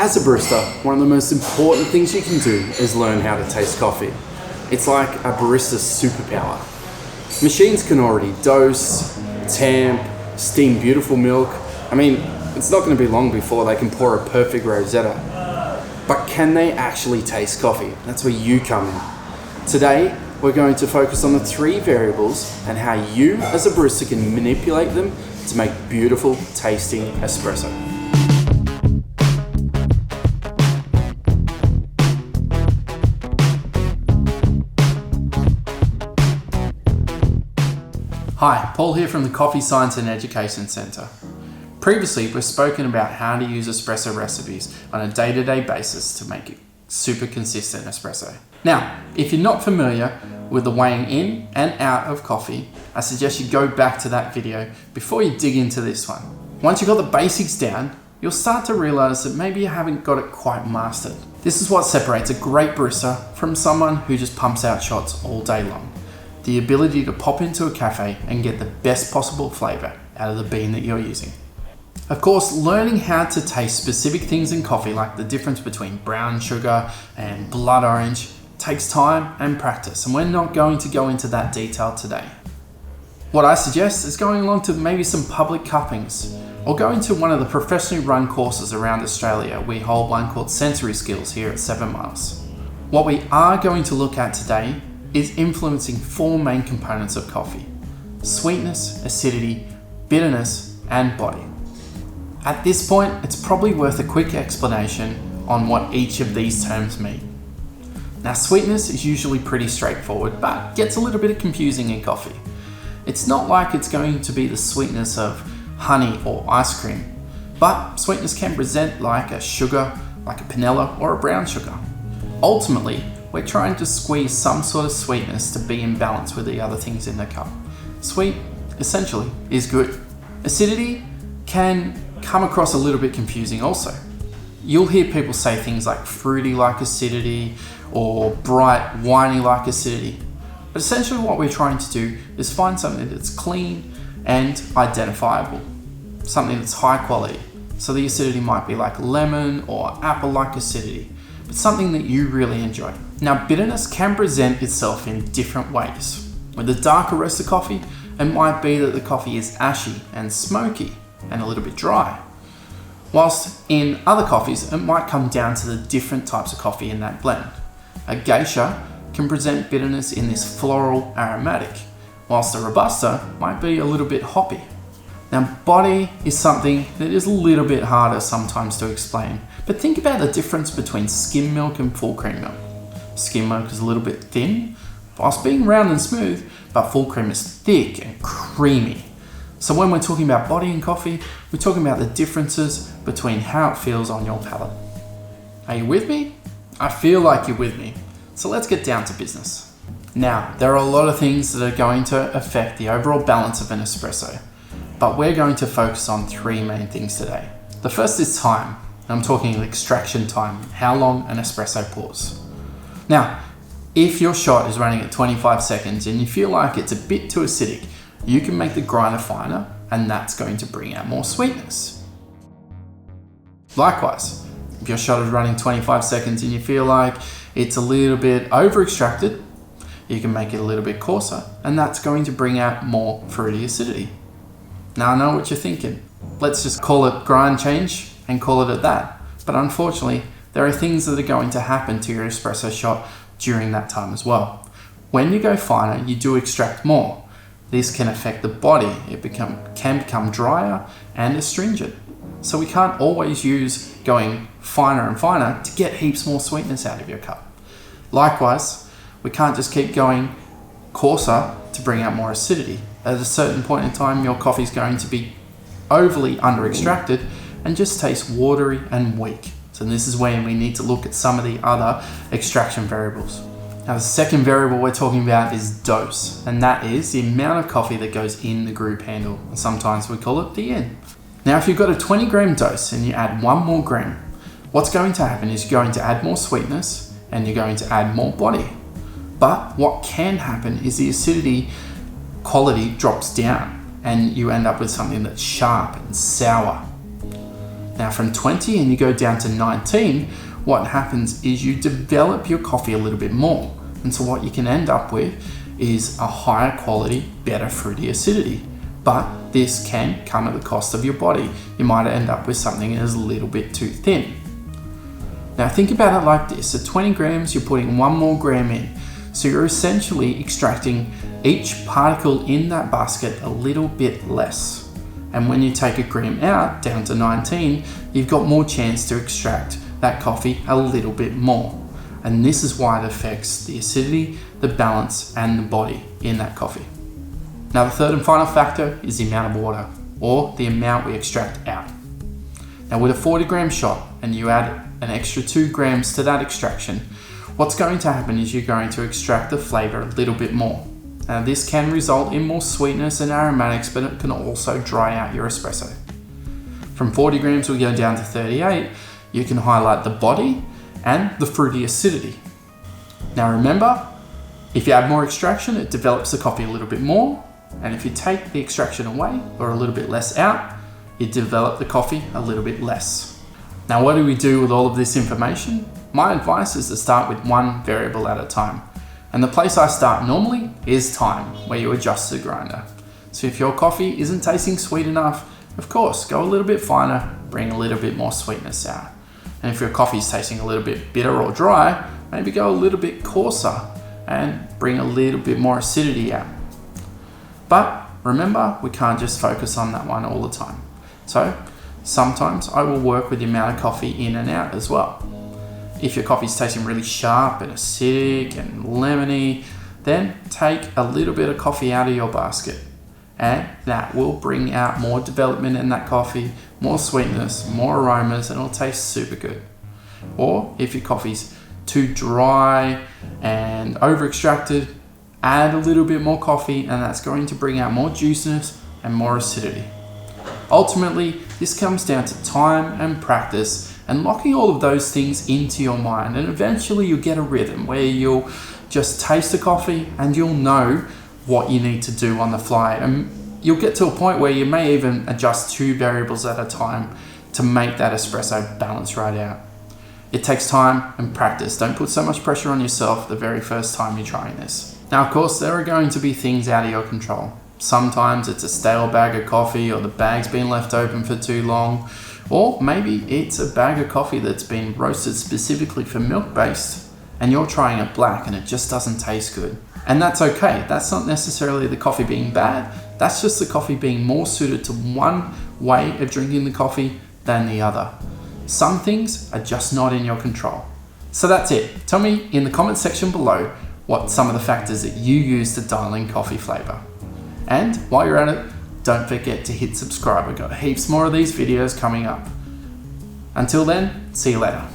As a barista, one of the most important things you can do is learn how to taste coffee. It's like a barista's superpower. Machines can already dose, tamp, steam beautiful milk. I mean, it's not going to be long before they can pour a perfect rosetta. But can they actually taste coffee? That's where you come in. Today, we're going to focus on the 3 variables and how you as a barista can manipulate them to make beautiful tasting espresso. Hi, Paul here from the Coffee Science and Education Centre. Previously, we've spoken about how to use espresso recipes on a day-to-day basis to make it super consistent espresso. Now, if you're not familiar with the weighing in and out of coffee, I suggest you go back to that video before you dig into this one. Once you've got the basics down, you'll start to realise that maybe you haven't got it quite mastered. This is what separates a great barista from someone who just pumps out shots all day long. The ability to pop into a cafe and get the best possible flavour out of the bean that you're using. Of course, learning how to taste specific things in coffee, like the difference between brown sugar and blood orange, takes time and practice, and we're not going to go into that detail today. What I suggest is going along to maybe some public cuppings, or going to one of the professionally run courses around Australia. We hold one called Sensory Skills here at 7 Miles. What we are going to look at today is influencing 4 main components of coffee: sweetness, acidity, bitterness, and body. At this point, it's probably worth a quick explanation on what each of these terms mean. Now, sweetness is usually pretty straightforward, but gets a little bit confusing in coffee. It's not like it's going to be the sweetness of honey or ice cream, but sweetness can present like a sugar, like a panela or a brown sugar. Ultimately, we're trying to squeeze some sort of sweetness to be in balance with the other things in the cup. Sweet, essentially, is good. Acidity can come across a little bit confusing also. You'll hear people say things like fruity like acidity or bright winey like acidity. But essentially what we're trying to do is find something that's clean and identifiable. Something that's high quality. So the acidity might be like lemon or apple like acidity, but something that you really enjoy. Now, bitterness can present itself in different ways. With a darker roasted coffee, it might be that the coffee is ashy and smoky and a little bit dry. Whilst in other coffees, it might come down to the different types of coffee in that blend. A geisha can present bitterness in this floral aromatic, whilst a robusta might be a little bit hoppy. Now, body is something that is a little bit harder sometimes to explain, but think about the difference between skim milk and full cream milk. Skim milk is a little bit thin, whilst being round and smooth, but full cream is thick and creamy. So when we're talking about body in coffee, we're talking about the differences between how it feels on your palate. Are you with me? I feel like you're with me. So let's get down to business. Now, there are a lot of things that are going to affect the overall balance of an espresso, but we're going to focus on 3 main things today. The first is time. I'm talking extraction time, how long an espresso pours. Now, if your shot is running at 25 seconds and you feel like it's a bit too acidic, you can make the grinder finer, and that's going to bring out more sweetness. Likewise, if your shot is running 25 seconds and you feel like it's a little bit over extracted, you can make it a little bit coarser, and that's going to bring out more fruity acidity. Now I know what you're thinking. Let's just call it grind change and call it at that. But unfortunately, there are things that are going to happen to your espresso shot during that time as well. When you go finer, you do extract more. This can affect the body. It can become drier and astringent. So we can't always use going finer and finer to get heaps more sweetness out of your cup. Likewise, we can't just keep going coarser to bring out more acidity. At a certain point in time, your coffee is going to be overly under extracted and just taste watery and weak. So this is where we need to look at some of the other extraction variables. Now, the second variable we're talking about is dose, and that is the amount of coffee that goes in the group handle. And sometimes we call it the in. Now, if you've got a 20 gram dose and you add 1 more gram, what's going to happen is you're going to add more sweetness and you're going to add more body. But what can happen is the acidity quality drops down and you end up with something that's sharp and sour. Now from 20 and you go down to 19, what happens is you develop your coffee a little bit more. And so what you can end up with is a higher quality, better fruity acidity. But this can come at the cost of your body. You might end up with something that is a little bit too thin. Now think about it like this. At 20 grams, you're putting 1 more gram in. So you're essentially extracting each particle in that basket a little bit less. And when you take a gram out, down to 19, you've got more chance to extract that coffee a little bit more. And this is why it affects the acidity, the balance, and the body in that coffee. Now the third and final factor is the amount of water, or the amount we extract out. Now with a 40 gram shot, and you add an extra 2 grams to that extraction, what's going to happen is you're going to extract the flavor a little bit more. Now this can result in more sweetness and aromatics, but it can also dry out your espresso. From 40 grams we go down to 38, you can highlight the body and the fruity acidity. Now remember, if you add more extraction, it develops the coffee a little bit more, and if you take the extraction away or a little bit less out, you develop the coffee a little bit less. Now what do we do with all of this information? My advice is to start with one variable at a time. And the place I start normally is time, where you adjust the grinder. So if your coffee isn't tasting sweet enough, of course, go a little bit finer, bring a little bit more sweetness out. And if your coffee is tasting a little bit bitter or dry, maybe go a little bit coarser and bring a little bit more acidity out. But remember, we can't just focus on that one all the time. So sometimes I will work with the amount of coffee in and out as well. If your coffee is tasting really sharp and acidic and lemony, then take a little bit of coffee out of your basket, and that will bring out more development in that coffee, more sweetness, more aromas, and it'll taste super good. Or if your coffee's too dry and over extracted, add a little bit more coffee, and that's going to bring out more juiciness and more acidity. Ultimately, this comes down to time and practice and locking all of those things into your mind, and eventually you'll get a rhythm where you'll just taste the coffee and you'll know what you need to do on the fly, and you'll get to a point where you may even adjust 2 variables at a time to make that espresso balance right out. It takes time and practice. Don't put so much pressure on yourself the very first time you're trying this. Now of course there are going to be things out of your control. Sometimes it's a stale bag of coffee, or the bag's been left open for too long, or maybe it's a bag of coffee that's been roasted specifically for milk based and you're trying it black and it just doesn't taste good. And that's okay. That's not necessarily the coffee being bad. That's just the coffee being more suited to one way of drinking the coffee than the other. Some things are just not in your control. So that's it. Tell me in the comment section below what some of the factors that you use to dial in coffee flavor. And while you're at it, don't forget to hit subscribe. We've got heaps more of these videos coming up. Until then, see you later.